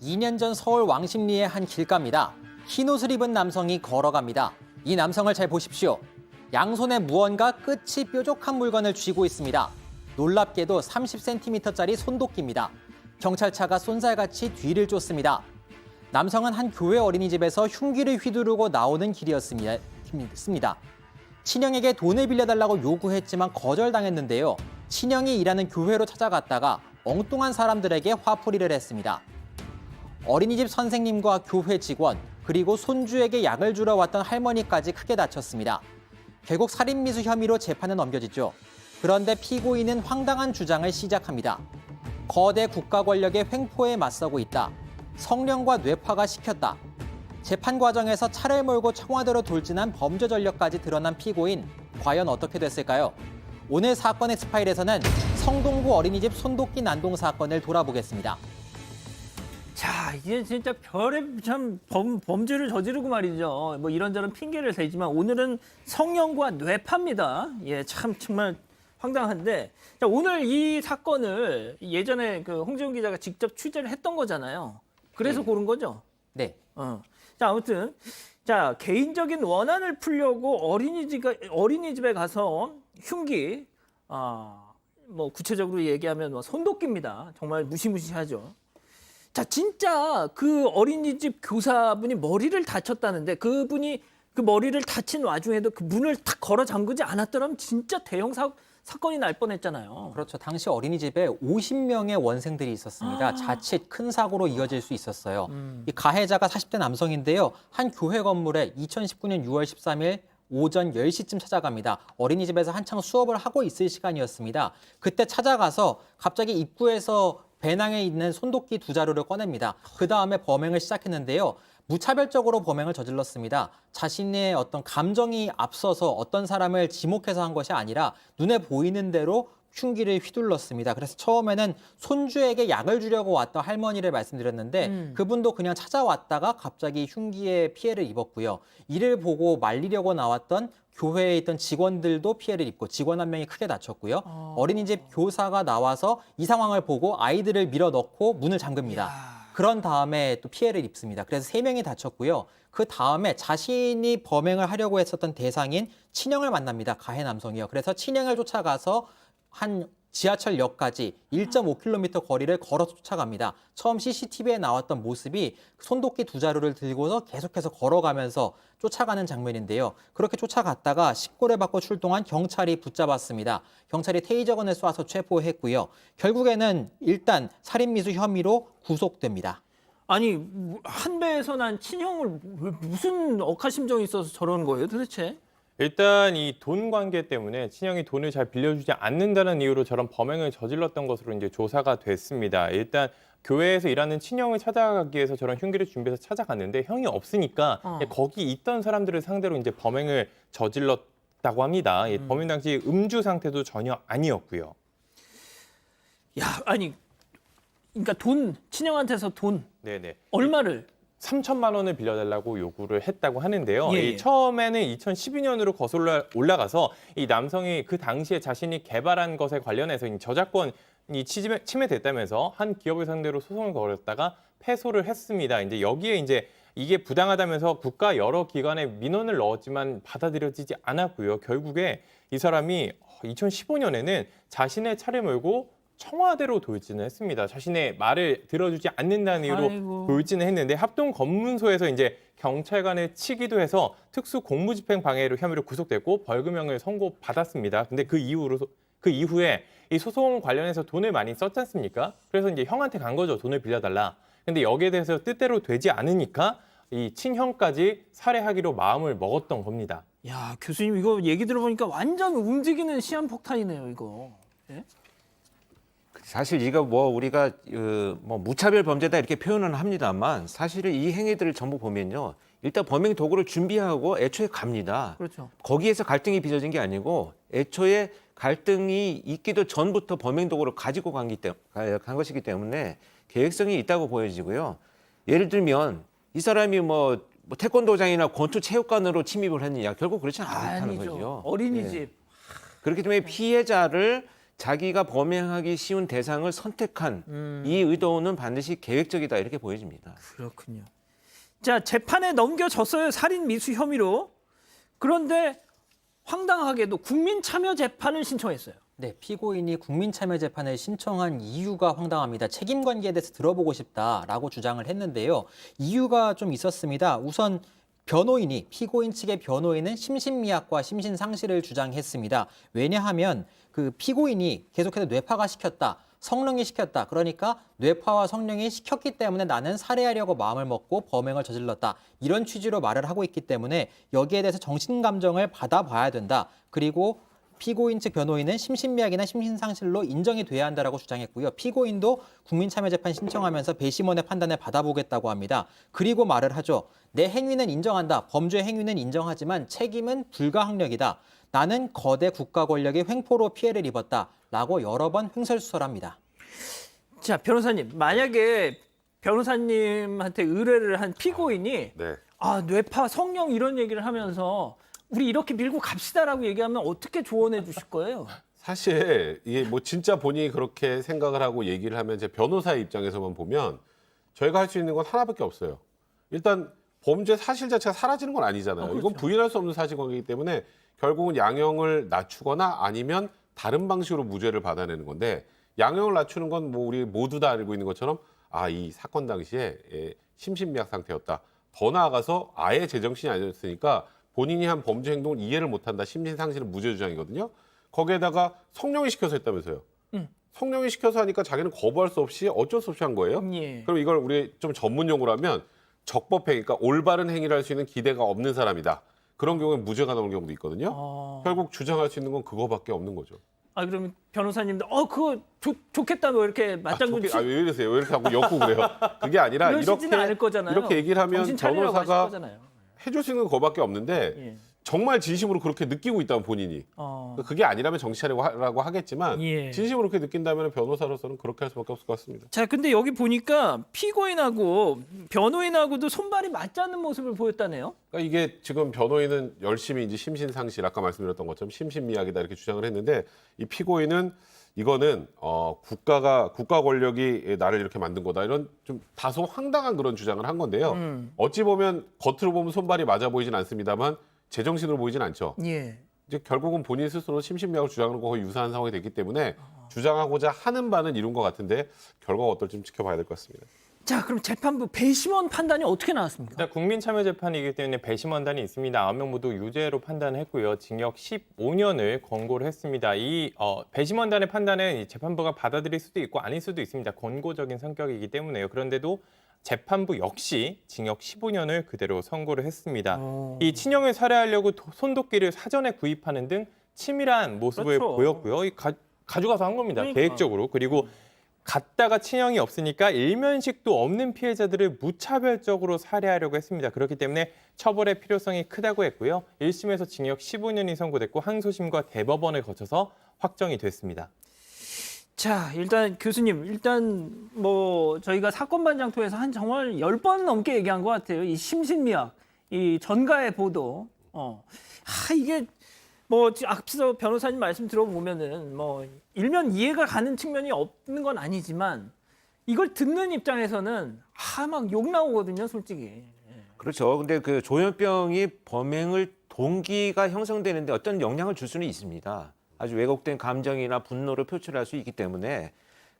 2년 전 서울 왕십리의 한 길가입니다. 흰 옷을 입은 남성이 걸어갑니다. 이 남성을 잘 보십시오. 양손에 무언가 끝이 뾰족한 물건을 쥐고 있습니다. 놀랍게도 30cm짜리 손도끼입니다. 경찰차가 쏜살같이 뒤를 쫓습니다. 남성은 한 교회 어린이집에서 흉기를 휘두르고 나오는 길이었습니다. 친형에게 돈을 빌려달라고 요구했지만 거절당했는데요. 친형이 일하는 교회로 찾아갔다가 엉뚱한 사람들에게 화풀이를 했습니다. 어린이집 선생님과 교회 직원, 그리고 손주에게 약을 주러 왔던 할머니까지 크게 다쳤습니다. 결국 살인미수 혐의로 재판에 넘겨지죠. 그런데 피고인은 황당한 주장을 시작합니다. 거대 국가 권력의 횡포에 맞서고 있다. 성령과 뇌파가 시켰다. 재판 과정에서 차를 몰고 청와대로 돌진한 범죄 전력까지 드러난 피고인, 과연 어떻게 됐을까요? 오늘 사건 엑스파일에서는 성동구 어린이집 손도끼 난동 사건을 돌아보겠습니다. 자, 이제 진짜 별의 참 범죄를 저지르고 말이죠. 뭐 이런저런 핑계를 대지만 오늘은 성령과 뇌파입니다. 예, 참 정말 황당한데. 자, 오늘 이 사건을 예전에 그 홍지훈 기자가 직접 취재를 했던 거잖아요. 그래서 고른 거죠? 네. 자, 아무튼 자, 개인적인 원한을 풀려고 어린이집에 가서 흉기, 뭐 구체적으로 얘기하면 뭐 손도끼입니다. 정말 무시무시하죠. 자, 진짜 그 어린이집 교사분이 머리를 다쳤다는데 그분이 그 머리를 다친 와중에도 그 문을 탁 걸어 잠그지 않았더라면 진짜 대형 사건이 날 뻔했잖아요. 그렇죠. 당시 어린이집에 50명의 원생들이 있었습니다. 자칫 큰 사고로 이어질 수 있었어요. 이 가해자가 40대 남성인데요. 한 교회 건물에 2019년 6월 13일 오전 10시쯤 찾아갑니다. 어린이집에서 한창 수업을 하고 있을 시간이었습니다. 그때 찾아가서 갑자기 입구에서 배낭에 있는 손도끼 2자루를 꺼냅니다. 그 다음에 범행을 시작했는데요. 무차별적으로 범행을 저질렀습니다. 자신의 어떤 감정이 앞서서 어떤 사람을 지목해서 한 것이 아니라 눈에 보이는 대로 흉기를 휘둘렀습니다. 그래서 처음에는 손주에게 약을 주려고 왔던 할머니를 말씀드렸는데 그분도 그냥 찾아왔다가 갑자기 흉기에 피해를 입었고요. 이를 보고 말리려고 나왔던 교회에 있던 직원들도 피해를 입고 직원 한 명이 크게 다쳤고요. 어린이집 교사가 나와서 이 상황을 보고 아이들을 밀어넣고 문을 잠깁니다. 그런 다음에 또 피해를 입습니다. 그래서 3명이 다쳤고요. 그 다음에 자신이 범행을 하려고 했었던 대상인 친형을 만납니다. 가해 남성이요. 그래서 친형을 쫓아가서 한 지하철역까지 1.5km 거리를 걸어서 쫓아갑니다. 처음 CCTV에 나왔던 모습이 손도끼 2자루를 들고서 계속해서 걸어가면서 쫓아가는 장면인데요. 그렇게 쫓아갔다가 신고를 받고 출동한 경찰이 붙잡았습니다. 경찰이 테이저건을 쏴서 체포했고요. 결국에는 일단 살인미수 혐의로 구속됩니다. 아니, 한 배에서 난 친형을 무슨 억하심정이 있어서 저러는 거예요, 도대체? 일단 이 돈 관계 때문에 친형이 돈을 잘 빌려주지 않는다는 이유로 저런 범행을 저질렀던 것으로 이제 조사가 됐습니다. 일단 교회에서 일하는 친형을 찾아가기 위해서 저런 흉기를 준비해서 찾아갔는데 형이 없으니까 거기 있던 사람들을 상대로 이제 범행을 저질렀다고 합니다. 범행 당시 음주 상태도 전혀 아니었고요. 야, 아니, 그러니까 친형한테서 돈 네네. 얼마를? 3천만 원을 빌려달라고 요구를 했다고 하는데요. 예. 이 처음에는 2012년으로 거슬러 올라가서 이 남성이 그 당시에 자신이 개발한 것에 관련해서 이 저작권이 침해됐다면서 한 기업을 상대로 소송을 걸었다가 패소를 했습니다. 이제 여기에 이제 이게 부당하다면서 국가 여러 기관에 민원을 넣었지만 받아들여지지 않았고요. 결국에 이 사람이 2015년에는 자신의 차를 몰고 청와대로 돌진을 했습니다. 자신의 말을 들어주지 않는다는 이유로 아이고. 돌진을 했는데 합동 검문소에서 이제 경찰관을 치기도 해서 특수 공무집행 방해로 혐의로 구속됐고 벌금형을 선고받았습니다. 근데 그 이후에 이 소송 관련해서 돈을 많이 썼지 않습니까? 그래서 이제 형한테 간 거죠. 돈을 빌려달라. 근데 여기에 대해서 뜻대로 되지 않으니까 이 친형까지 살해하기로 마음을 먹었던 겁니다. 야, 교수님 이거 얘기 들어보니까 완전 움직이는 시한폭탄이네요, 이거. 예? 사실 이거 우리가 무차별 범죄다 이렇게 표현은 합니다만 사실은 이 행위들을 전부 보면요. 일단 범행 도구를 준비하고 애초에 갑니다. 그렇죠. 거기에서 갈등이 빚어진 게 아니고 애초에 갈등이 있기도 전부터 범행 도구를 가지고 간 것이기 때문에 계획성이 있다고 보여지고요. 예를 들면 이 사람이 태권도장이나 권투 체육관으로 침입을 했느냐 결국 그렇지 않다는 아니죠. 거죠. 어린이집. 그렇기 때문에 피해자를 자기가 범행하기 쉬운 대상을 선택한 이 의도는 반드시 계획적이다 이렇게 보여집니다. 그렇군요. 자, 재판에 넘겨졌어요. 살인 미수 혐의로. 그런데 황당하게도 국민참여재판을 신청했어요. 네, 피고인이 국민참여재판을 신청한 이유가 황당합니다. 책임관계에 대해서 들어보고 싶다라고 주장을 했는데요. 이유가 좀 있었습니다. 우선 변호인이, 피고인 측의 변호인은 심신미약과 심신상실을 주장했습니다. 왜냐하면 그 피고인이 계속해서 뇌파가 시켰다, 성령이 시켰다. 그러니까 뇌파와 성령이 시켰기 때문에 나는 살해하려고 마음을 먹고 범행을 저질렀다. 이런 취지로 말을 하고 있기 때문에 여기에 대해서 정신감정을 받아봐야 된다. 그리고 피고인 측 변호인은 심신미약이나 심신상실로 인정이 돼야 한다라고 주장했고요. 피고인도 국민참여재판 신청하면서 배심원의 판단을 받아보겠다고 합니다. 그리고 말을 하죠. 내 행위는 인정한다. 범죄 행위는 인정하지만 책임은 불가항력이다. 나는 거대 국가 권력의 횡포로 피해를 입었다라고 여러 번 횡설수설합니다. 자, 변호사님, 만약에 변호사님한테 의뢰를 한 피고인이 네. 아, 뇌파, 성령 이런 얘기를 하면서 우리 이렇게 밀고 갑시다라고 얘기하면 어떻게 조언해 주실 거예요? 사실 이게 뭐 진짜 본인이 그렇게 생각을 하고 얘기를 하면 제 변호사의 입장에서만 보면 저희가 할 수 있는 건 하나밖에 없어요. 일단 범죄 사실 자체가 사라지는 건 아니잖아요. 그렇죠. 이건 부인할 수 없는 사실관계이기 때문에 결국은 양형을 낮추거나 아니면 다른 방식으로 무죄를 받아내는 건데 양형을 낮추는 건 뭐 우리 모두 다 알고 있는 것처럼 아, 이 사건 당시에 심신미약 상태였다. 더 나아가서 아예 제정신이 아니었으니까 본인이 한 범죄 행동을 이해를 못한다. 심신상실은 무죄 주장이거든요. 거기에다가 성령이 시켜서 했다면서요. 성령이 시켜서 하니까 자기는 거부할 수 없이 어쩔 수 없이 한 거예요. 예. 그럼 이걸 우리 좀 전문 용어로 하면 적법행, 그러니까 올바른 행위를 할 수 있는 기대가 없는 사람이다. 그런 경우에 무죄가 나오는 경우도 있거든요. 결국 주장할 수 있는 건 그거밖에 없는 거죠. 아, 그러면 변호사님도 그거 좋겠다 뭐 이렇게 맞장구 왜 이러세요? 왜 이렇게 하고 엮고 그래요? 그게 아니라 이러시지는 않을 거잖아요. 이렇게 얘기를 하면 정신 차리라고 하실 변호사가 거잖아요. 해줄 수 있는 그거밖에 없는데 예. 정말 진심으로 그렇게 느끼고 있다면 본인이 그게 아니라면 정신 차리라고 하겠지만 예. 진심으로 그렇게 느낀다면 변호사로서는 그렇게 할 수밖에 없을 것 같습니다. 자, 근데 여기 보니까 피고인하고 변호인하고도 손발이 맞지 않는 모습을 보였다네요. 그러니까 이게 지금 변호인은 열심히 이제 심신상실 아까 말씀드렸던 것처럼 심신미약이다 이렇게 주장을 했는데 이 피고인은 이거는 국가 권력이 나를 이렇게 만든 거다 이런 좀 다소 황당한 그런 주장을 한 건데요. 어찌 보면 겉으로 보면 손발이 맞아 보이진 않습니다만 제정신으로 보이진 않죠. 예. 이제 결국은 본인 스스로 심신미약을 주장하는 거와 거의 유사한 상황이 됐기 때문에 주장하고자 하는 바는 이룬 것 같은데 결과가 어떨지 좀 지켜봐야 될 것 같습니다. 자, 그럼 재판부 배심원 판단이 어떻게 나왔습니까? 일단 국민참여재판이기 때문에 배심원단이 있습니다. 9명 모두 유죄로 판단했고요. 징역 15년을 권고를 했습니다. 이 배심원단의 판단은 이 재판부가 받아들일 수도 있고 아닐 수도 있습니다. 권고적인 성격이기 때문에요. 그런데도 재판부 역시 징역 15년을 그대로 선고를 했습니다. 이 친형을 살해하려고 손도끼를 사전에 구입하는 등 치밀한 모습을 그렇죠. 보였고요. 가져가서 한 겁니다. 그러니까. 계획적으로. 그리고 갔다가 친형이 없으니까 일면식도 없는 피해자들을 무차별적으로 살해하려고 했습니다. 그렇기 때문에 처벌의 필요성이 크다고 했고요. 1심에서 징역 15년이 선고됐고 항소심과 대법원을 거쳐서 확정이 됐습니다. 자, 일단 교수님, 뭐 저희가 사건 반장토에서 한 정말 10번 넘게 얘기한 것 같아요. 이 심신미약, 이 전가의 보도. 이게 뭐 앞서 변호사님 말씀 들어보면은 뭐 일면 이해가 가는 측면이 없는 건 아니지만 이걸 듣는 입장에서는 막 욕 나오거든요, 솔직히. 그렇죠. 근데 그 조현병이 범행을 동기가 형성되는데 어떤 영향을 줄 수는 있습니다. 아주 왜곡된 감정이나 분노를 표출할 수 있기 때문에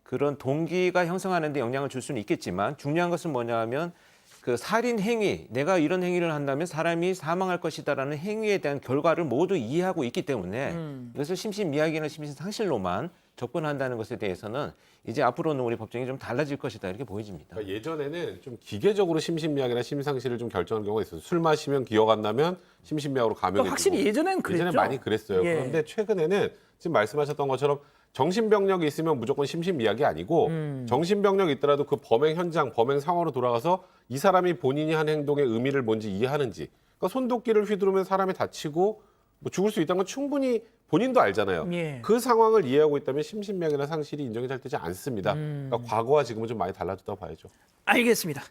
그런 동기가 형성하는 데 영향을 줄 수는 있겠지만 중요한 것은 뭐냐 하면 그 살인 행위, 내가 이런 행위를 한다면 사람이 사망할 것이다라는 행위에 대한 결과를 모두 이해하고 있기 때문에 이것을 심신미약이나 심신상실로만 접근한다는 것에 대해서는 이제 앞으로는 우리 법정이 좀 달라질 것이다 이렇게 보여집니다. 그러니까 예전에는 좀 기계적으로 심신미약이나 심상실을 좀 결정하는 경우가 있어요. 술 마시면 기억 안 나면 심신미약으로 감염이 확실히 예전에는 그랬죠. 예전에 많이 그랬어요. 예. 그런데 최근에는 지금 말씀하셨던 것처럼 정신병력이 있으면 무조건 심신미약이 아니고 정신병력이 있더라도 그 범행 현장, 범행 상황으로 돌아가서 이 사람이 본인이 한 행동의 의미를 뭔지 이해하는지. 그러니까 손도끼를 휘두르면 사람이 다치고 뭐 죽을 수 있다는 건 충분히 본인도 알잖아요. 예. 그 상황을 이해하고 있다면 심신미약이나 상실이 인정이 잘 되지 않습니다. 그러니까 과거와 지금은 좀 많이 달라졌다고 봐야죠. 알겠습니다.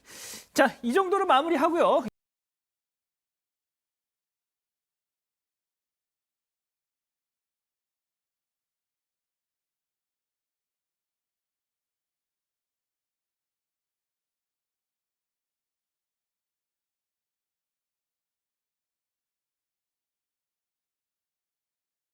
자, 이 정도로 마무리하고요.